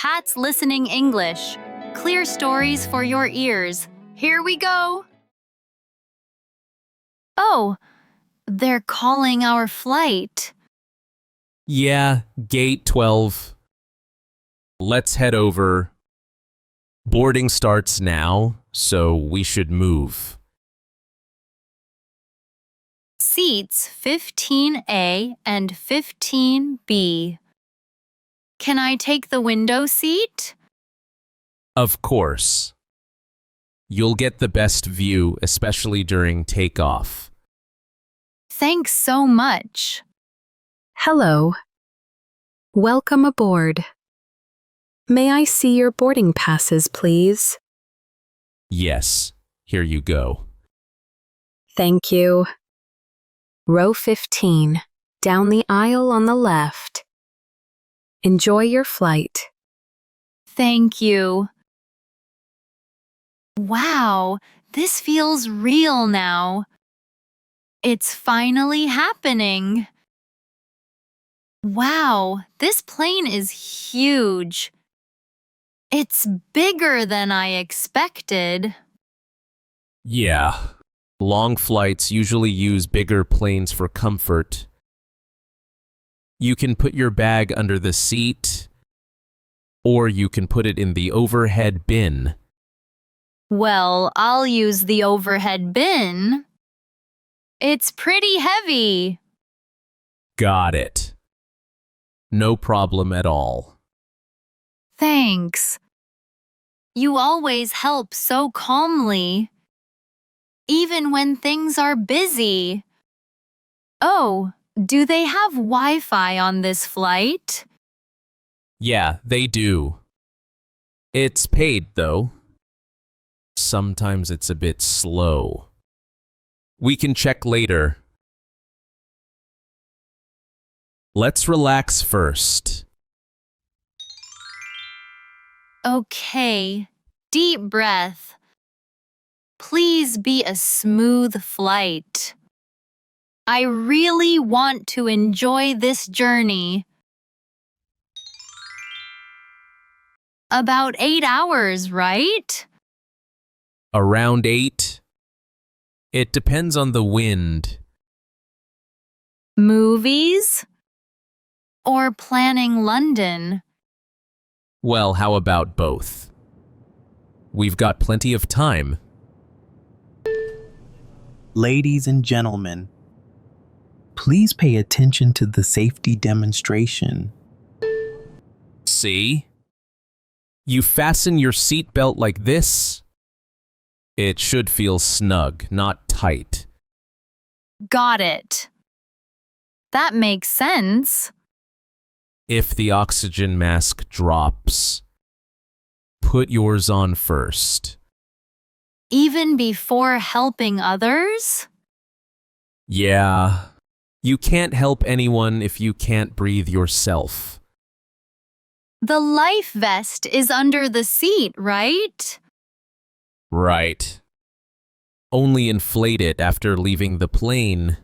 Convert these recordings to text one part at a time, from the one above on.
Pat's Listening English. Clear stories for your ears. Here we go. Oh, they're calling our flight. Yeah, gate 12. Let's head over. Boarding starts now, so we should move. Seats 15A and 15B. Can I take the window seat? Of course. You'll get the best view, especially during takeoff. Thanks so much. Hello. Welcome aboard. May I see your boarding passes, please? Yes, here you go. Thank you. Row 15, down the aisle on the left. Enjoy your flight. Thank you. Wow, this feels real now. It's finally happening. Wow, this plane is huge. It's bigger than I expected. Yeah, long flights usually use bigger planes for comfort. You can put your bag under the seat, or you can put it in the overhead bin. Well, I'll use the overhead bin. It's pretty heavy. Got it. No problem at all. Thanks. You always help so calmly, even when things are busy. Oh, do they have Wi-Fi on this flight? Yeah, they do. It's paid, though. Sometimes it's a bit slow. We can check later. Let's relax first. Okay, deep breath. Please be a smooth flight. I really want to enjoy this journey. About 8 hours, right? Around 8. It depends on the wind. Movies? Or planning London? Well, how about both? We've got plenty of time. Ladies and gentlemen, please pay attention to the safety demonstration. See? You fasten your seatbelt like this. It should feel snug, not tight. Got it. That makes sense. If the oxygen mask drops, put yours on first. Even before helping others? Yeah, you can't help anyone if you can't breathe yourself. The life vest is under the seat, right? Right. Only inflate it after leaving the plane.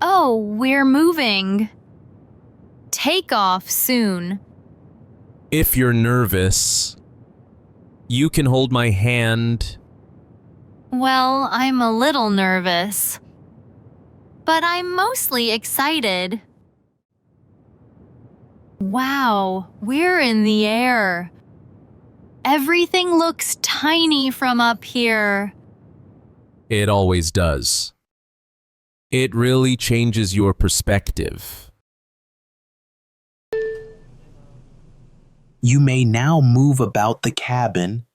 Oh, we're moving. Take off soon. If you're nervous, you can hold my hand. Well, I'm a little nervous. But I'm mostly excited. Wow, we're in the air. Everything looks tiny from up here. It always does. It really changes your perspective. You may now move about the cabin.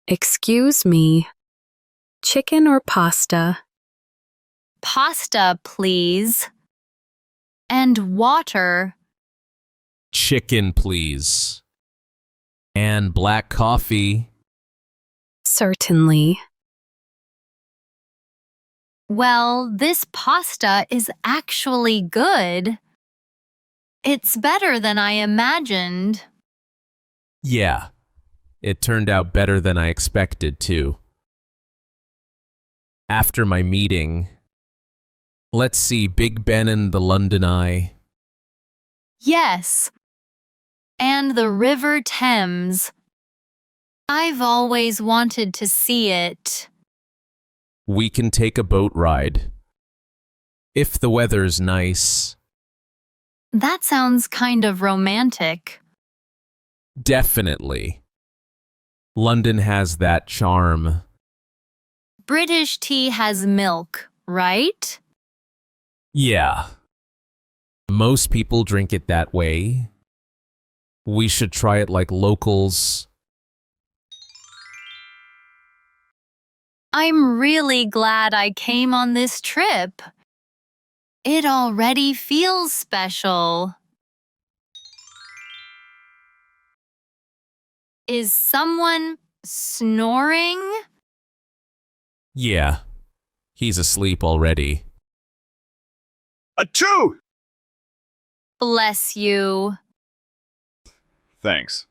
Excuse me. Chicken or pasta? Pasta, please. And water. Chicken, please. And black coffee. Certainly. Well, this pasta is actually good. It's better than I imagined. Yeah, it turned out better than I expected, too. After my meeting, let's see Big Ben and the London Eye. Yes. And the River Thames. I've always wanted to see it. We can take a boat ride. If the weather's nice. That sounds kind of romantic. Definitely. London has that charm. British tea has milk, right? Yeah. Most people drink it that way. We should try it like locals. I'm really glad I came on this trip. It already feels special. Is someone snoring? Yeah. He's asleep already. Achoo! Bless you. Thanks.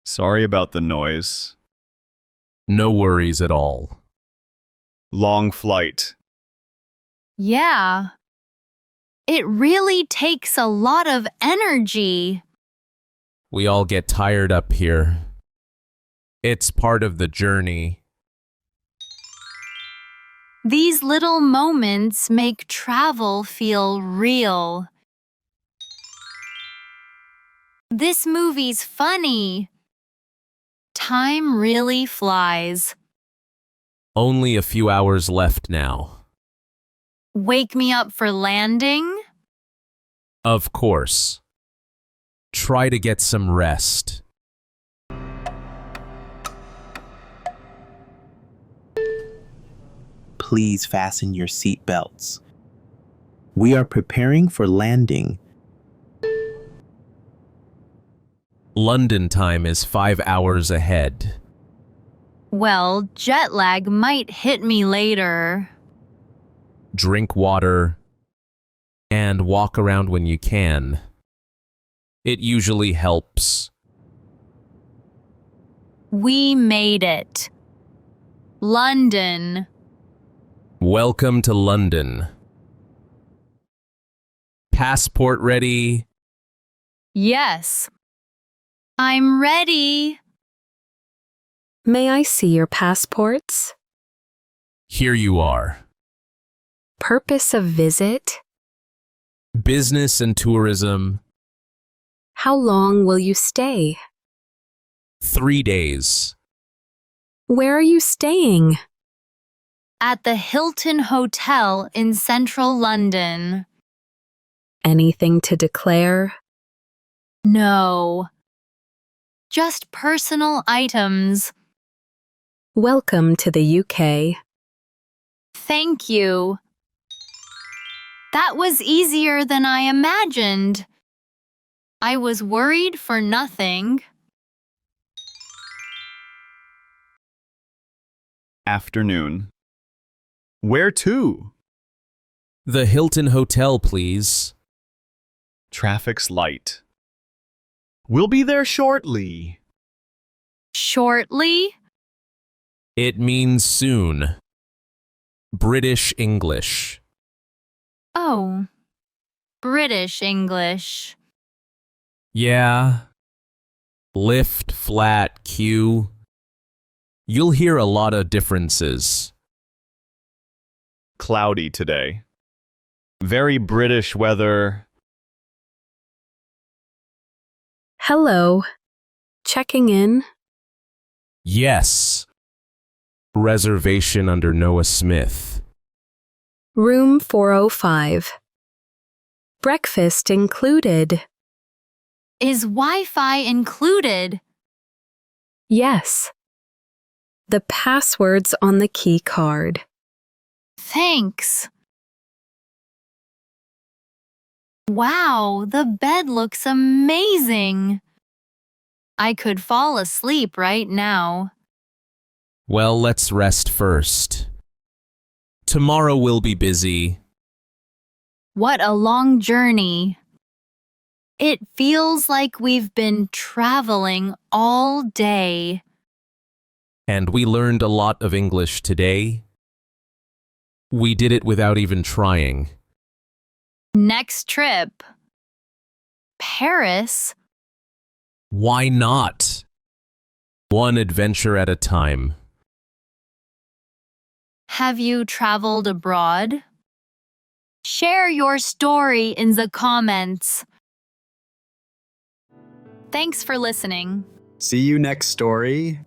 Sorry about the noise. No worries at all. Long flight. Yeah. It really takes a lot of energy. We all get tired up here. It's part of the journey. These little moments make travel feel real. This movie's funny. Time really flies. Only a few hours left now. Wake me up for landing? Of course. Try to get some rest. Please fasten your seat belts. We are preparing for landing. London time is 5 hours ahead. Well, jet lag might hit me later. Drink water and walk around when you can. It usually helps. We made it. London. Welcome to London. Passport ready? Yes. I'm ready. May I see your passports? Here you are. Purpose of visit? Business and tourism. How long will you stay? 3 days. Where are you staying? At the Hilton Hotel in central London. Anything to declare? No. Just personal items. Welcome to the UK. Thank you. That was easier than I imagined. I was worried for nothing. Afternoon. Where to? The Hilton Hotel, please. Traffic's light. We'll be there shortly. Shortly? It means soon. British English. Oh, British English. Yeah. Lift, flat, Q. You'll hear a lot of differences. Cloudy today. Very British weather. Hello. Checking in? Yes. Reservation under Noah Smith. Room 405. Breakfast included. Is Wi-Fi included? Yes. The password's on the key card. Thanks. Wow, the bed looks amazing. I could fall asleep right now. Well, let's rest first. Tomorrow we'll be busy. What a long journey. It feels like we've been traveling all day. And we learned a lot of English today. We did it without even trying. Next trip. Paris? Why not? One adventure at a time. Have you traveled abroad? Share your story in the comments. Thanks for listening. See you next story.